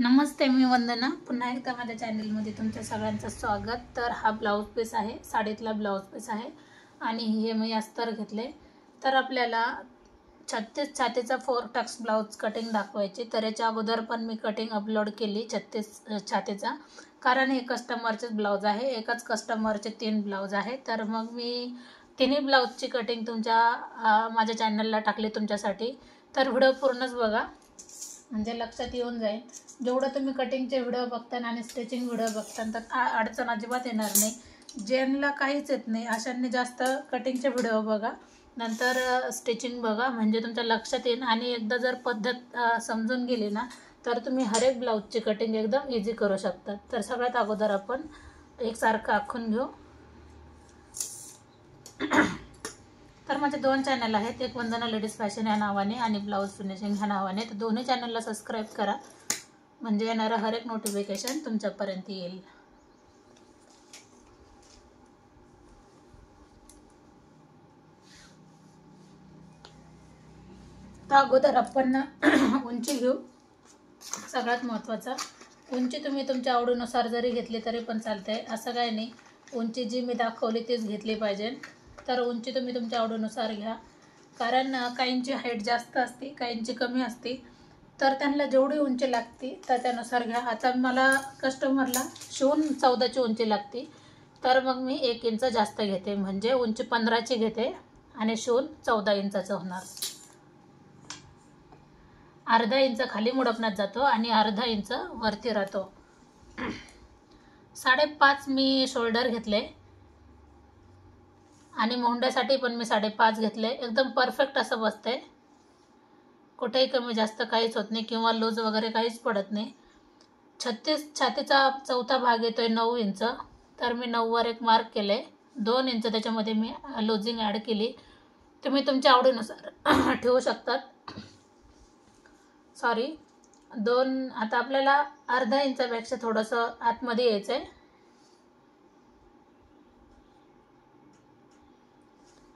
नमस्ते, मी वंदना. पुन्हा एकदा माझ्या चॅनलमध्ये तुमच्या सगळ्यांचं स्वागत. तर हा ब्लाऊज पीस आहे, साडीतला ब्लाऊज पीस आहे आणि हे मी अस्तर घेतले. तर आपल्याला 36 छातीचा 4 टक्स ब्लाऊज कटिंग दाखवायची. तर याच्या अगोदर पण मी कटिंग अपलोड केली 36 छातीचा, कारण हे कस्टमरचेच ब्लाऊज आहे. एकाच कस्टमरचे 3 ब्लाऊज आहे. तर मग मी तिन्ही ब्लाऊजची कटिंग माझ्या चॅनलला टाकली तुमच्यासाठी. तर व्हिडिओ पूर्णच बघा, म्हणजे लक्षात येऊन जाईल. जेवढं तुम्ही कटिंगचे व्हिडिओ बघता आणि स्टिचिंग व्हिडिओ बघता तर अडचण अजिबात येणार नाही. ज्यांना काहीच येत नाही अशांनी जास्त कटिंगचे व्हिडिओ बघा, नंतर स्टिचिंग बघा, म्हणजे तुमच्या लक्षात येईल. आणि एकदा जर पद्धत समजून गेली ना तर तुम्ही हर एक ब्लाऊजची कटिंग एकदम इझी करू शकता. तर सगळ्यात अगोदर आपण एकसारखं आखून घेऊ. तर माझे 2 चॅनल आहेत, एक वंदना लेडीज फॅशन या नावाने आणि ब्लाऊज फिनिशिंग ह्या नावाने. तर दोन्ही चॅनलला सबस्क्राईब करा, म्हणजे येणारं हर एक नोटिफिकेशन तुमच्यापर्यंत येईल. तर अगोदर आपण उंची घेऊ. सगळ्यात महत्त्वाचा, उंची तुम्ही तुमच्या आवडीनुसार जरी घेतली तरी पण चालते, असं काही नाही. उंची जी मी दाखवली तीच घेतली पाहिजे. तर उंची तुम्ही तुमच्या आवडीनुसार घ्या, कारण काहींची हाईट जास्त असते, काहींची कमी असते. तर त्यांना जेवढी उंची लागते तर त्यानुसार घ्या. आता मला कस्टमरला शिवून 14ची उंची लागते, तर मग मी 1 इंच जास्त घेते, म्हणजे उंची 15ची घेते आणि शिवून 14 इंचाचं होणार. अर्धा इंच खाली मुडपण्यात जातो आणि अर्धा इंच वरती राहतो. 5.5 मी शोल्डर घेतले आणि मोंड्यासाठी पण मी 5.5 घेतले. एकदम परफेक्ट असं बसते, कुठेही कमी जास्त काहीच होत नाही किंवा लूज वगैरे काहीच पडत नाही. 36 छातीचा चौथा भाग येतोय 9 इंच, तर मी 9 वर एक मार्क केले. 2 इंच त्याच्यामध्ये मी लूजिंग ॲड केली. तुम्ही तुमच्या आवडीनुसार ठेवू शकतात. आता आपल्याला अर्धा इंचापेक्षा थोडंसं आतमध्ये यायचं आहे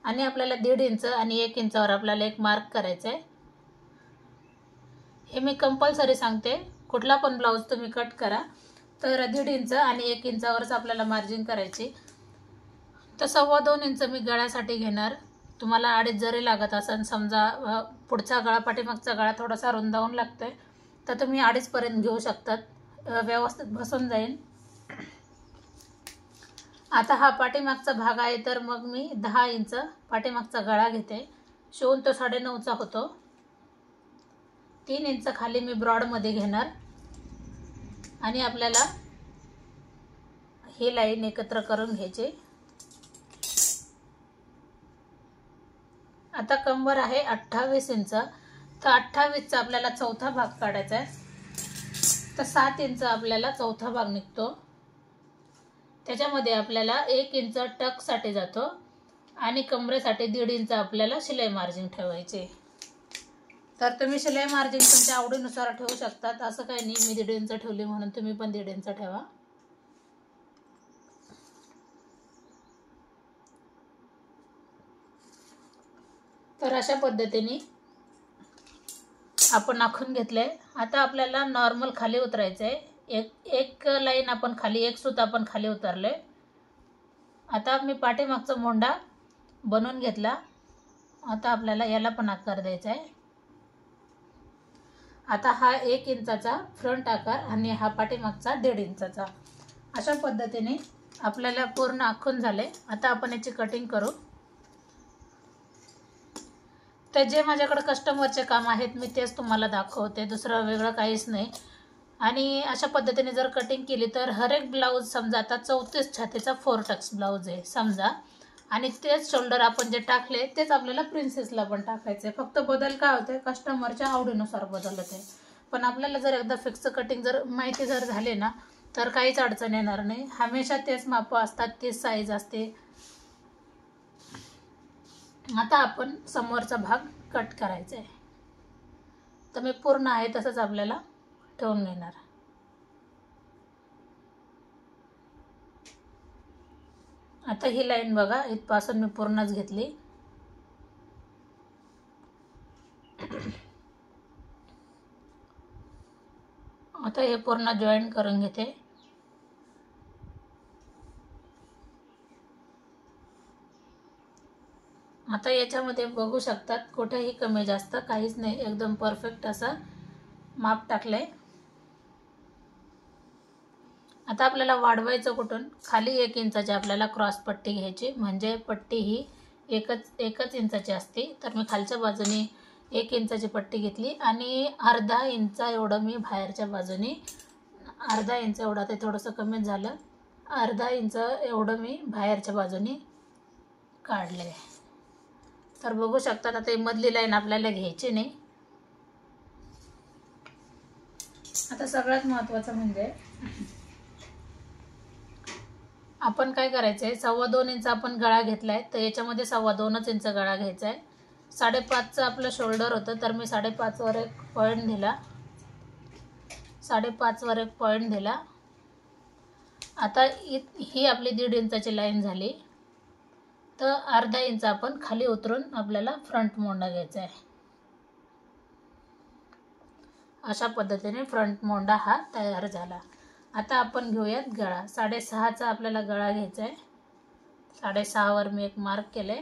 आणि आपल्याला 1.5 इंच आणि 1 इंचावर आपल्याला एक मार्क करायचं आहे. हे मी कंपल्सरी सांगते, कुठला पण ब्लाऊज तुम्ही कट करा तर 1.5 इंच आणि 1 इंचावरच आपल्याला मार्जिन करायची. तर 2.25 इंच मी गळ्यासाठी घेणार. तुम्हाला 2.5 जरी लागत असेल, समजा पुढचा गळा पाठीमागचा गळा थोडासा रुंदावून लागतोय, तर तुम्ही 2.5 पर्यंत घेऊ शकतात, व्यवस्थित बसून जाईल. आता हा पाठीमागचा भाग आहे, तर मग मी 10 इंच पाठीमागचा गळा घेते. शिवून तो 9.5चा होतो. 3 इंच खाली मी ब्रॉडमध्ये घेणार आणि आपल्याला ही लाईन एकत्र करून घ्यायची. आता कंबर आहे 28 इंच, तर 28चा आपल्याला चौथा भाग काढायचा आहे. तर 7 इंच आपल्याला चौथा भाग निघतो. त्याच्यामध्ये आपल्याला 1 इंच टकसाठी जातो आणि कमरेसाठी 1.5 इंच आपल्याला शिलाई मार्जिन ठेवायचे. तर तुम्ही शिलाई मार्जिन तुमच्या आवडीनुसार ठेवू शकतात, असं काही नाही. मी 1.5 इंच ठेवली म्हणून तुम्ही पण 1.5 इंच ठेवा. तर अशा पद्धतीने आपण आखून घेतले. आता आपल्याला नॉर्मल खाली उतरायचं आहे. एक लाईन आपण खाली, एक सूत आपण खाली उतरले. आता मी पाठीमागचा मोंडा बनवून घेतला. आता आपल्याला याला पण आकार द्यायचा आहे. आता हा 1 इंचाचा फ्रंट आकार आणि हा पाठीमागचा 1.5 इंचाचा. अशा पद्धतीने आपल्याला पूर्ण आखून झाले. आता आपण याची कटिंग करू. तर जे माझ्याकडे कस्टमरचे काम आहेत मी तेच तुम्हाला दाखवते, दुसरं वेगळं काहीच नाही. आणि अशा पद्धतीने जर कटिंग केली तर हर एक ब्लाऊज, समजा आता 34 छातीचा 4 टक्स ब्लाऊज आहे समजा, आणि तेच शोल्डर आपण जे टाकले तेच आपल्याला प्रिन्सेसला पण टाकायचे. फक्त बदल काय होते, कस्टमरच्या आवडीनुसार बदल होते. पण आपल्याला जर एकदा फिक्स कटिंग जर माहिती जर झाली ना तर काहीच अडचण येणार नाही. हमेशा तेच माप असतात, तीच साईज असते. आता आपण समोरचा भाग कट करायचा आहे. तर मी पूर्ण आहे तसंच आपल्याला ठेवून घेणार. आता ही लाईन बघा, इथपासून मी पूर्णच घेतली. आता हे पूर्ण जॉईन करून घेते. आता याच्यामध्ये बघू शकतात कुठेही कमी जास्त काहीच नाही, एकदम परफेक्ट असं माप टाकलंय. आता आपल्याला वाढवायचं कुठून, खाली 1 इंचाची आपल्याला क्रॉस पट्टी घ्यायची, म्हणजे पट्टी ही एकच इंचाची असते. तर मी खालच्या बाजूने 1 इंचाची पट्टी घेतली आणि अर्धा इंच एवढं मी बाहेरच्या बाजूने, अर्धा इंच एवढं, ते थोडंसं कमीच झालं, अर्धा इंच एवढं मी बाहेरच्या बाजूने काढले. तर बघू शकता आता ही मधली लाईन आपल्याला घ्यायची नाही. आता सगळ्यात महत्त्वाचं म्हणजे आपण काय करायचं आहे, 2.25 इंच आपण गळा घेतला आहे, तर याच्यामध्ये 2.25 इंच गळा घ्यायचा आहे. 5.5चं आपलं शोल्डर होतं, तर मी 5.5वर एक पॉईंट दिला, 5.5वर एक पॉईंट दिला. आता ही आपली 1.5 इंचाची लाईन झाली, तर अर्धा इंच आपण खाली उतरून आपल्याला फ्रंट मोंडा घ्यायचा आहे. अशा पद्धतीने फ्रंट मोंडा हा तयार झाला. आता आपण घेऊयात गळा. 6.5चा आपल्याला गळा घ्यायचा आहे. 6.5वर मी एक मार्क केले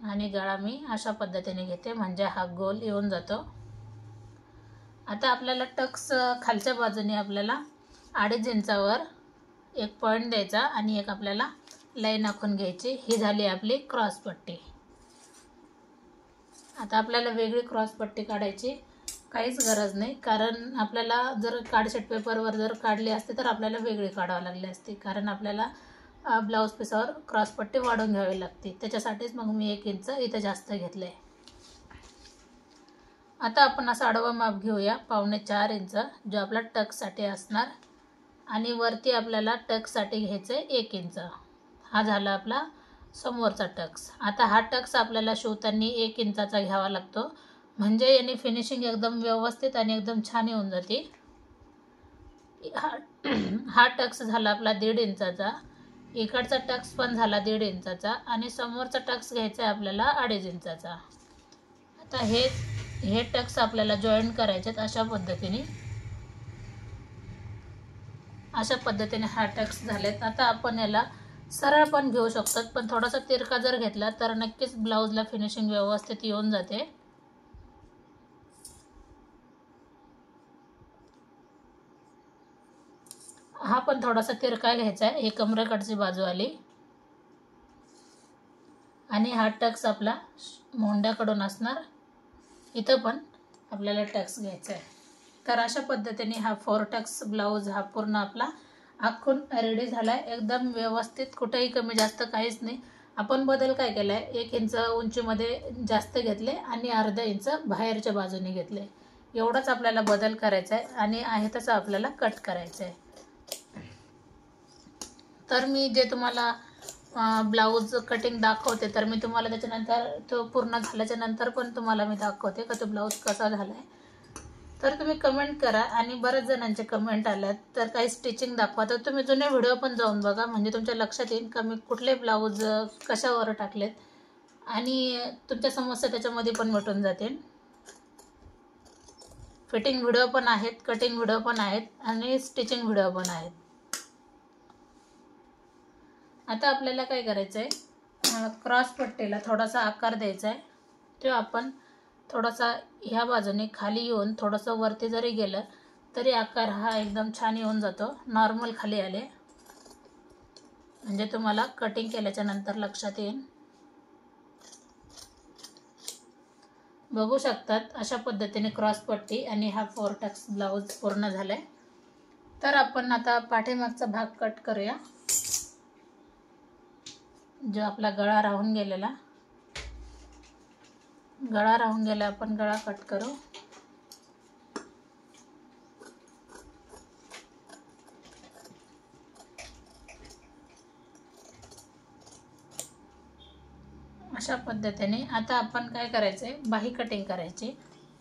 आणि गळा मी अशा पद्धतीने घेते, म्हणजे हा गोल येऊन जातो. आता आपल्याला टक्स खालच्या बाजूने आपल्याला 2.5 इंचावर एक पॉईंट द्यायचा आणि एक आपल्याला लाईन आखून घ्यायची. ही झाली आपली क्रॉस पट्टी. आता आपल्याला वेगळी क्रॉस पट्टी काढायची काहीच गरज नाही, कारण आपल्याला जर कार्डशीट पेपरवर जर काढली असते तर आपल्याला वेगळी काढावं लागली असते, कारण आपल्याला ब्लाऊज पीसावर क्रॉस पट्टी वाढवून घ्यावी लागते. त्याच्यासाठीच मग मी 1 इंच इथं जास्त घेतलं आहे. आता आपण असं आडवं माप घेऊया, 4.25 इंच, जो आपला टक्ससाठी असणार, आणि वरती आपल्याला टक्ससाठी घ्यायचं आहे 1 इंच. हा झाला आपला समोरचा टक्स. आता हा टक्स आपल्याला शिवताना 1 इंचाचा घ्यावा लागतो, म्हणजे याने फिनिशिंग एकदम व्यवस्थित आणि एकदम छान येऊन जाते. हा टक्स झाला आपला 1.5 इंचाचा, इकडचा टक्स पण झाला 1.5 इंचाचा, आणि समोरचा टक्स घ्यायचा आहे आपल्याला 2.5 इंचाचा. आता हे टक्स आपल्याला जॉईन करायचे अशा पद्धतीने हा टक्स झालेत. आता आपण याला सरळ पण घेऊ शकतो, पण थोडासा तिरका जर घेतला तर नक्कीच ब्लाऊजला फिनिशिंग व्यवस्थित येऊन जाते. हा पण थोडासा तिरका घ्यायचा आहे, ही कमरेकडची बाजू आली, आणि हा टक्स आपला मोंड्याकडून असणार, इथं पण आपल्याला टक्स घ्यायचा आहे. तर अशा पद्धतीने हा 4 टक्स ब्लाऊज हा पूर्ण आपला आखून रेडी झाला आहे, एकदम व्यवस्थित, कुठेही कमी जास्त काहीच नाही. आपण बदल काय केला आहे, 1 इंच उंचीमध्ये जास्त घेतले आणि अर्धा इंच बाहेरच्या बाजूने घेतले, एवढंच आपल्याला बदल करायचा आहे, आणि आहे तसं आपल्याला कट करायचं आहे. तर मी जे तुम्हाला ब्लाऊज कटिंग दाखवते, तर मी तुम्हाला त्याच्यानंतर तो पूर्ण झाल्याच्या नंतर पण तुम्हाला मी दाखवते का तो ब्लाऊज कसा झाला आहे. तर तुम्ही कमेंट करा, आणि बऱ्याच जणांचे कमेंट आल्यात तर काही स्टिचिंग दाखवा, तर तुम्ही जुने व्हिडिओ पण जाऊन बघा, म्हणजे तुमच्या लक्षात येईल का मी कुठले ब्लाऊज कशावर टाकलेत, आणि तुमच्या समस्या त्याच्यामध्ये पण मिटून जातील. फिटिंग व्हिडिओ पण आहेत, कटिंग व्हिडिओ पण आहेत, आणि स्टिचिंग व्हिडिओ पण आहेत. आता आपल्याला काय करायचं आहे, क्रॉस पट्टीला थोडासा आकार द्यायचा आहे. तो आपण थोडासा ह्या बाजूने खाली येऊन थोडंसं वरती जरी गेलं तरी आकार हा एकदम छान येऊन जातो. नॉर्मल खाली आले म्हणजे तुम्हाला कटिंग केल्याच्या नंतर लक्षात येईल. बघू शकतात अशा पद्धतीने क्रॉस पट्टी आणि हा 4 टक्स ब्लाऊज पूर्ण झालाय. तर आपण आता पाठीमागचा भाग कट करूया. जो आपला गळा राहून गेला आपण गळा कट करू. अशा पद्धतीने आता आपण काय करायचंय, बाही कटिंग करायची.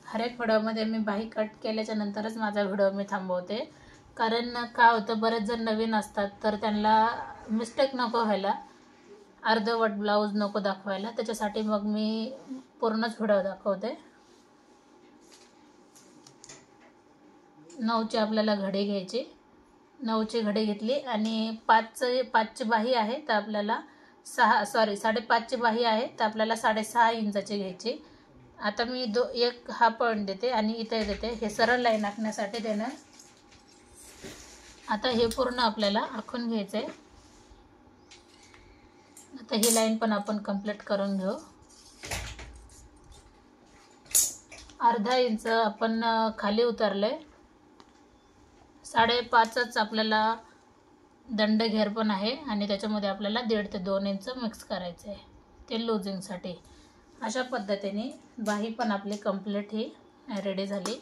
हर एक व्हिडिओमध्ये मी बाही कट केल्याच्या नंतरच माझा व्हिडिओ मी थांबवते, कारण काय होतं बरेच जण नवीन असतात तर त्यांना मिस्टेक नको व्हायला, अर्धवट ब्लाऊज नको दाखवायला, त्याच्यासाठी मग मी पूर्णच व्हिडिओ दाखवते. 9चे आपल्याला घडे घ्यायचे. 9चे घडे घेतले आणि 5ची बाही आहे तर आपल्याला 5.5ची बाही आहे तर आपल्याला 6.5 इंचाचे घ्यायचे. आता मी एक हा पॉईंट देते आणि इथे देते, हे सरळ लाईन आखण्यासाठी देणार. आता हे पूर्ण आपल्याला आखून घ्यायचं आहे. आता ही लाईन पण आपण कंप्लीट करून घेऊ. अर्धा इंच आपण खाली उतरले. 5.5च आपल्याला दंड घेर पण आहे आणि त्याच्यामध्ये आपल्याला 1.5 ते 2 इंच मिक्स करायचे आहे ते लूजिंगसाठी. अशा पद्धतीने बाही पण आपली कंप्लीट ही रेडी झाली.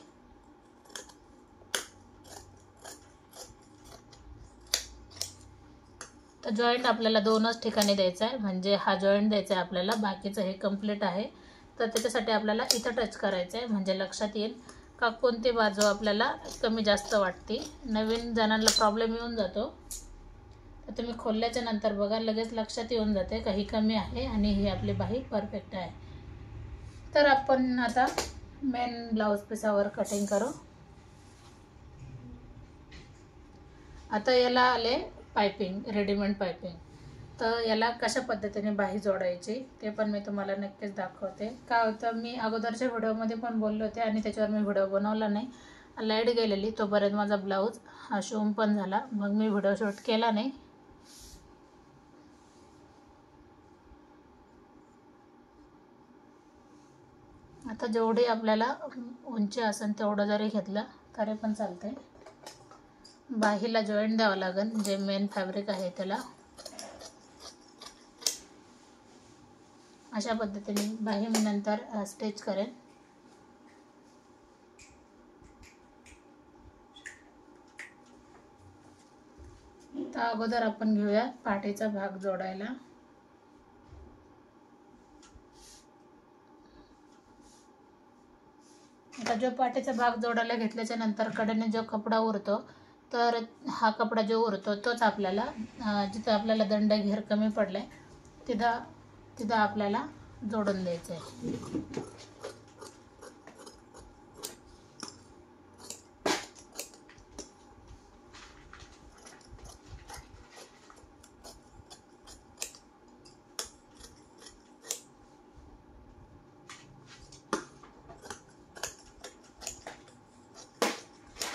तर जॉईंट आपल्याला 2च ठिकाणी द्यायचा आहे, म्हणजे हा जॉईंट द्यायचा आहे आपल्याला, बाकीचं हे कंप्लीट आहे. तर त्याच्यासाठी आपल्याला इथं टच करायचं आहे, म्हणजे लक्षात येईल का कोणती बाजू आपल्याला कमी जास्त वाटते. नवीन जणांना प्रॉब्लेम येऊन जातो, तर तुम्ही खोलल्याच्या नंतर बघा लगेच लक्षात येऊन जाते का ही कमी आहे आणि ही आपली बाही परफेक्ट आहे. तर आपण आता मेन ब्लाऊज पिसावर कटिंग करू. आता याला आले पायपिंग, रेडीमेड पायपिंग. तर याला कशा पद्धतीने बाही जोडायची ते पण मी तुम्हाला नक्कीच दाखवते. काय होतं, मी अगोदरच्या व्हिडिओमध्ये पण बोलले होते आणि त्याच्यावर मी व्हिडिओ बनवला नाही, लाईट गेलेली, तोपर्यंत माझा ब्लाऊज हा शिवून पण झाला, मग मी व्हिडिओ शूट केला नाही. आता जेवढी आपल्याला उंची असेल तेवढं जरी घेतलं तरी पण चालतंय. बाहीला जॉईंट द्यावं लागेल, जे मेन फॅब्रिक आहे त्याला. अशा पद्धतीने बाही मी नंतर स्टिच करेन. तर अगोदर आपण घेऊया पाठीचा भाग जोडायला. आता जो पाठीचा भाग जोडायला घेतल्याच्या नंतर कडेने जो कपडा उरतो, तर हा कपडा जो उरतो तोच आपल्याला जिथं आपल्याला दंड घेर कमी पडलाय तिथं आपल्याला जोडून द्यायचं आहे.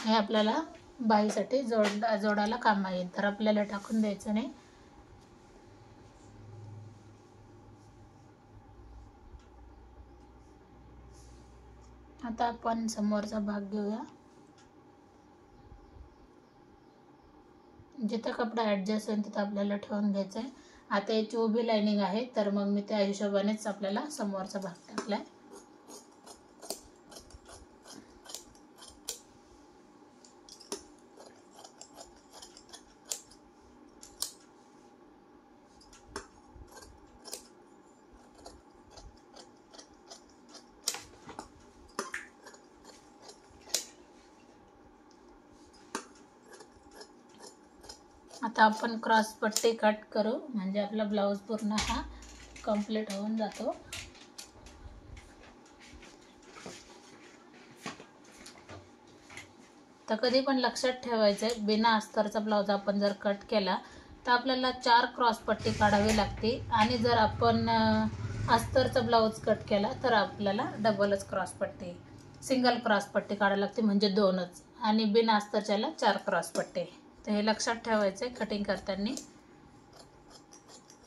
हे आपल्याला बाहीसाठी जोडायला कामा येईल, तर आपल्याला टाकून द्यायचं नाही. आता आपण समोरचा भाग घेऊया. जिथं कपडा ॲडजस्ट होईल तिथं आपल्याला ठेवून घ्यायचं आहे. आता याची उभी लाईनिंग आहे, तर मग मी त्या हिशोबानेच आपल्याला समोरचा भाग टाकला आहे. आता आपण क्रॉस पट्टी कट करू, म्हणजे आपला ब्लाऊज पूर्ण हा कंप्लीट होऊन जातो. तर कधी पण लक्षात ठेवायचं आहे, बिना अस्तरचा ब्लाऊज आपण जर कट केला तर आपल्याला 4 क्रॉस पट्टी काढावी लागते, आणि जर आपण अस्तरचा ब्लाऊज कट केला तर आपल्याला डबलच सिंगल क्रॉस पट्टी काढावी लागते, म्हणजे 2च, आणि बिना अस्तरच्याला 4 क्रॉस पट्टी. तर हे लक्षात ठेवायचं आहे कटिंग करताना.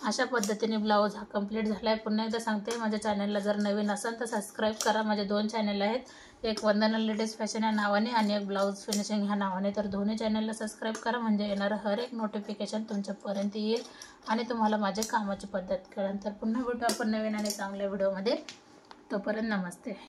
अशा पद्धतीने ब्लाऊज हा कंप्लीट झाला आहे. पुन्हा एकदा सांगते, माझ्या चॅनलला जर नवीन असाल तर सबस्क्राईब करा. माझे 2 चॅनल आहेत, एक वंदना लेडीज फॅशन या नावाने आणि एक ब्लाऊज फिनिशिंग ह्या नावाने. तर दोन्ही चॅनलला सबस्क्राईब करा, म्हणजे येणारं हर एक नोटिफिकेशन तुमच्यापर्यंत येईल आणि तुम्हाला माझे कामाची पद्धत कळेल. तर पुन्हा भेटू आपण नवीन आणि चांगल्या व्हिडिओमध्ये. तोपर्यंत नमस्ते.